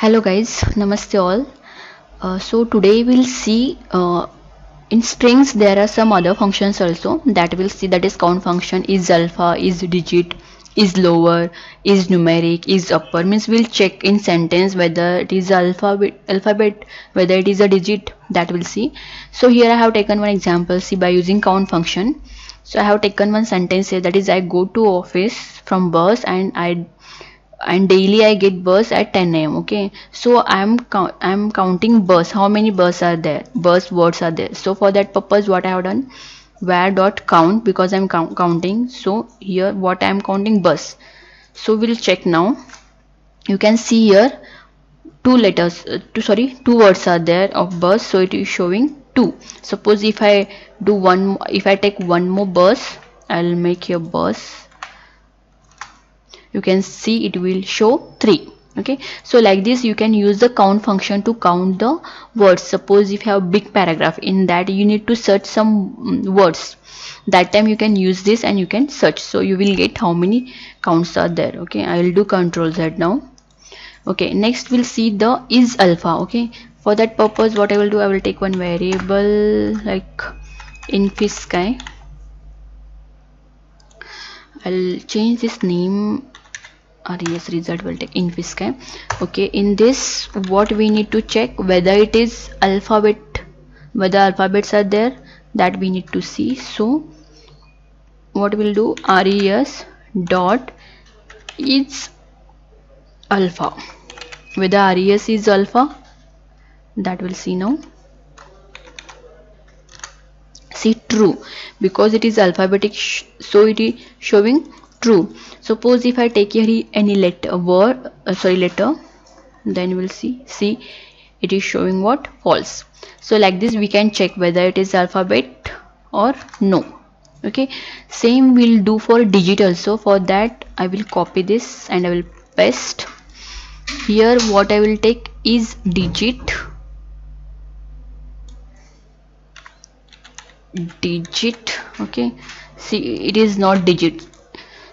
Hello guys, namaste all. So today we'll see in strings there are some other functions also that we'll see, that is count function, is alpha, is digit, is lower, is numeric, is upper. Means we'll check in sentence whether it is alphabet, whether it is a digit, that we'll see. So here I have taken one example. See, by using count function. So I have taken one sentence here, that is I go to office from bus and daily I get bus at 10 a.m. Okay, so I'm counting bus, how many bus are there, bus words are there. So for that purpose what I have done, where dot count, because I'm counting. So here what I'm counting, bus. So we'll check now. You can see here two words are there of bus, so it is showing 2. Suppose if I take one more bus, I'll make here bus, you can see it will show 3. Okay, so like this you can use the count function to count the words. Suppose if you have big paragraph, in that you need to search some words, that time you can use this and you can search, so you will get how many counts are there. Okay, I will do Control Z now. Okay, next we'll see the is alpha. Okay, for that purpose what I will do, I will take one variable like infisky. I'll change this name, res result will take infisky. Okay, in this what we need to check, whether it is alphabet, whether alphabets are there, that we need to see. So what we'll do, res dot is alpha, whether res is alpha, that we'll see now. See, true, because it is alphabetic, so it is showing true. Suppose if I take here any letter letter, then we'll see it is showing what, false. So like this we can check whether it is alphabet or no. Okay, same we'll do for digit also. For that I will copy this and I will paste here. What I will take is digit, okay, see it is not digit,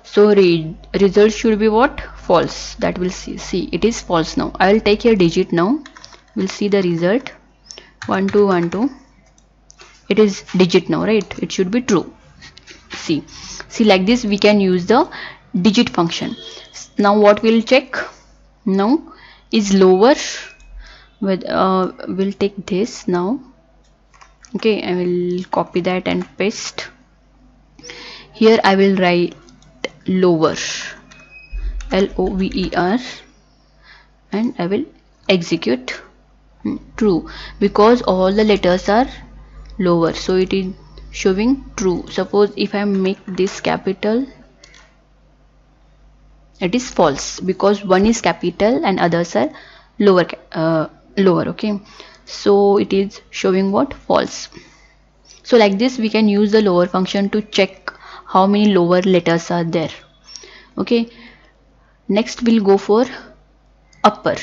so result should be what, false, that will see it is false. Now I will take here digit. Now we'll see the result, 1212, it is digit now, right? It should be true. See like this we can use the digit function. Now what we'll check now is lower with we'll take this now. Okay, I will copy that and paste here. I will write lower, lover, and I will execute. True, because all the letters are lower, so it is showing true. Suppose if I make this capital, it is false, because one is capital and others are lower. Okay, so it is showing what, false. So like this we can use the lower function to check how many lower letters are there. Okay, next we'll go for upper.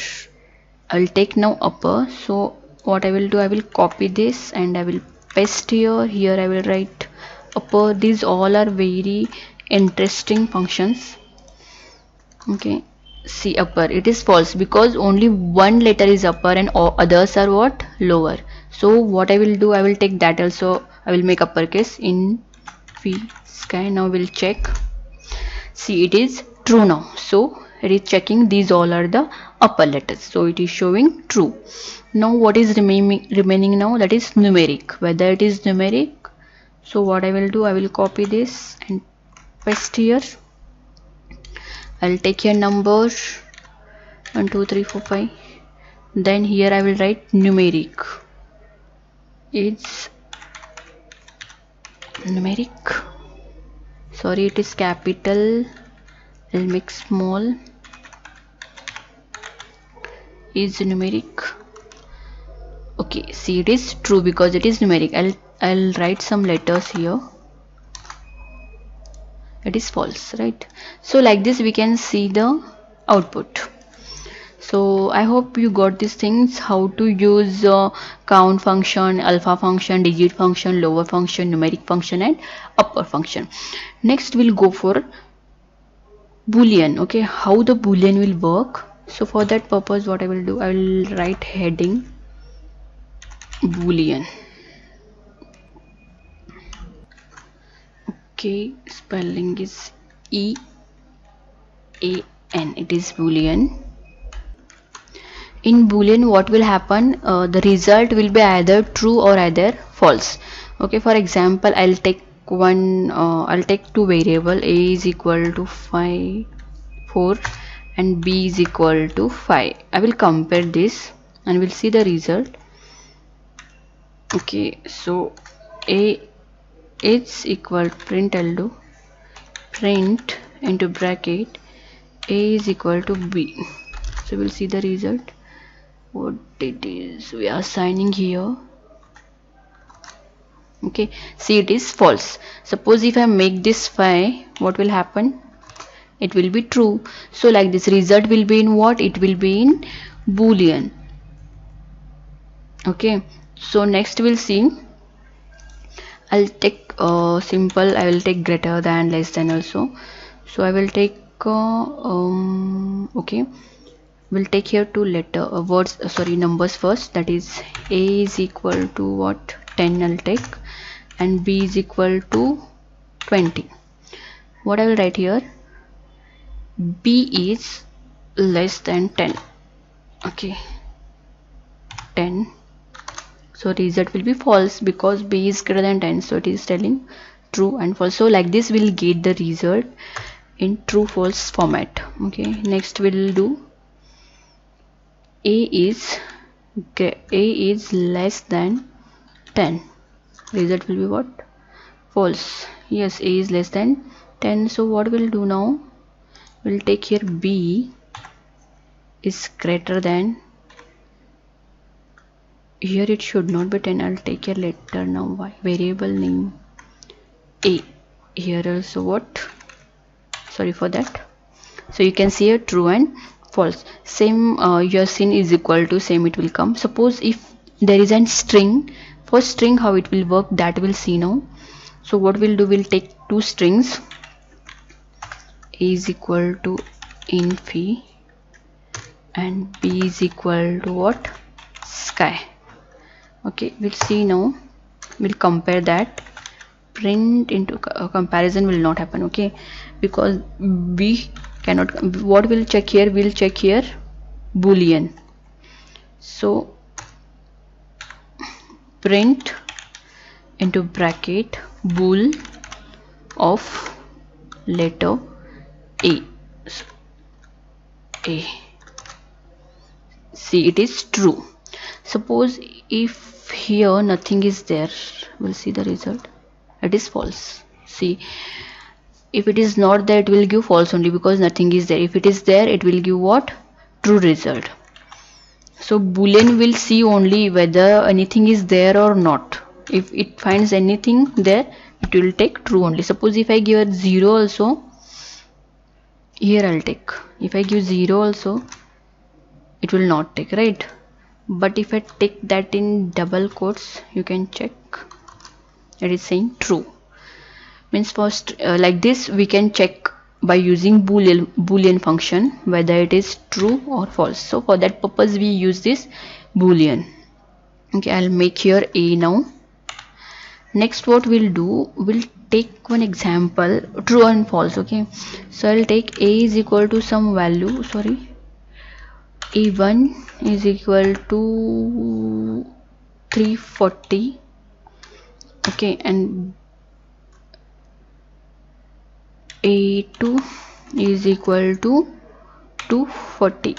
I will take now upper. So what I will do, I will copy this and I will paste here I will write upper. These all are very interesting functions. Okay, see, upper, it is false, because only one letter is upper and all others are what, lower. So what I will do, I will take that also, I will make uppercase in sky. Now we'll check. See, it is true now, so it is checking these all are the upper letters, so it is showing true. Now what is remaining now, that is numeric, whether it is numeric. So what I will do, I will copy this and paste here. I'll take here number 1 2 3 4 5, then here I will write numeric. It's numeric, sorry, it is capital, I'll make small, is numeric. Okay, see, it is true because it is numeric. I'll write some letters here, it is false, right? So like this we can see the output. So I hope you got these things, how to use count function, alpha function, digit function, lower function, numeric function, and upper function. Next we'll go for boolean. Okay, how the boolean will work. So for that purpose, what I will do, I will write heading boolean. Okay, spelling is EAN, it is boolean. In boolean, what will happen, the result will be either true or either false. Okay, for example, I'll take two variable, a is equal to 5 4 and b is equal to 5. I will compare this and we'll see the result. Okay, so a is equal to print, I'll do print into bracket a is equal to b. So we'll see the result, what it is. We are signing here. Okay, see, it is false. Suppose if I make this 5, what will happen? It will be true. So like this, result will be in what? It will be in boolean. Okay, so next we'll see, I'll take simple, I will take greater than, less than also. So I will take okay, we'll take here two numbers first, that is a is equal to what, 10 I'll take, and b is equal to 20. What I will write here, b is less than 10. Okay, 10. So result will be false because b is greater than 10. So it is telling true and false. So like this we'll get the result in true false format. Okay, next we'll do a is less than 10. Result will be what? False. Yes, a is less than 10. So what we'll do now, we'll take here b is greater than, here it should not be 10, I'll take here letter now, y, variable name a, here also what, sorry for that. So you can see here true and false. Same your sin is equal to, same it will come. Suppose if there is a string, for string how it will work, that we'll see now. So what we'll do, we'll take two strings, a is equal to infi and b is equal to what, sky. Okay, we'll see now, we'll compare that. Print into comparison will not happen, okay, because we cannot. What we'll check here, we'll check here boolean. So print into bracket bool of letter a. See, it is true. Suppose if here nothing is there, we'll see the result, it is false. See, if it is not there, it will give false only because nothing is there. If it is there, it will give what, true result. So boolean will see only whether anything is there or not. If it finds anything there, it will take true only. Suppose if I give a 0 also, here I'll take, if I give 0 also, it will not take, right? But if I take that in double quotes, you can check, it is saying true. Means first like this we can check by using boolean function whether it is true or false. So for that purpose we use this boolean. Okay, I'll make here a now. Next what we'll do, we'll take one example, true and false. Okay, so I'll take a is equal to some value, sorry, a1 is equal to 340. Okay, and a2 is equal to 240.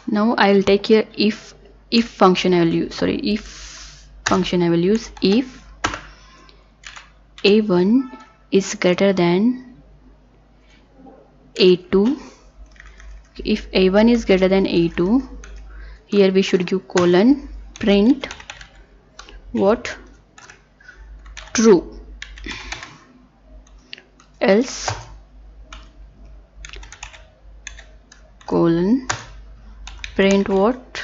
Now I will take here if function I will use, sorry, if function I will use, if a1 is greater than a2. If a1 is greater than a2, here we should give colon, print what, true, else colon, print what,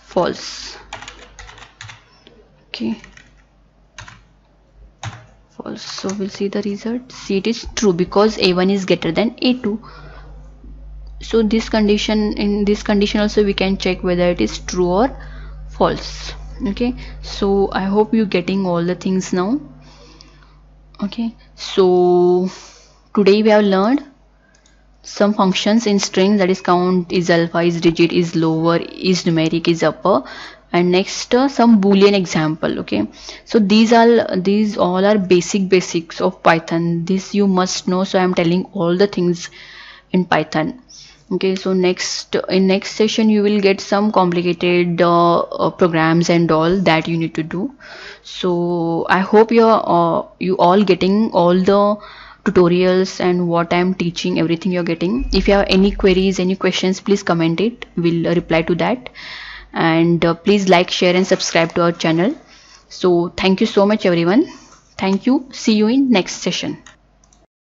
false. Okay, false. So we'll see the result. See, it is true because a1 is greater than a2. So this condition, in this condition also we can check whether it is true or false. Okay, so I hope you getting all the things now. Okay, so today we have learned some functions in string, that is count, is alpha, is digit, is lower, is numeric, is upper, and next some boolean example. Okay, so these all are basics of Python. This you must know, so I am telling all the things in Python. Okay, so in next session you will get some complicated programs and all that you need to do. So I hope you all getting all the tutorials and what I'm teaching, everything you're getting. If you have any queries, any questions, please comment it, we'll reply to that. And please like, share and subscribe to our channel. So thank you so much everyone. Thank you, see you in next session.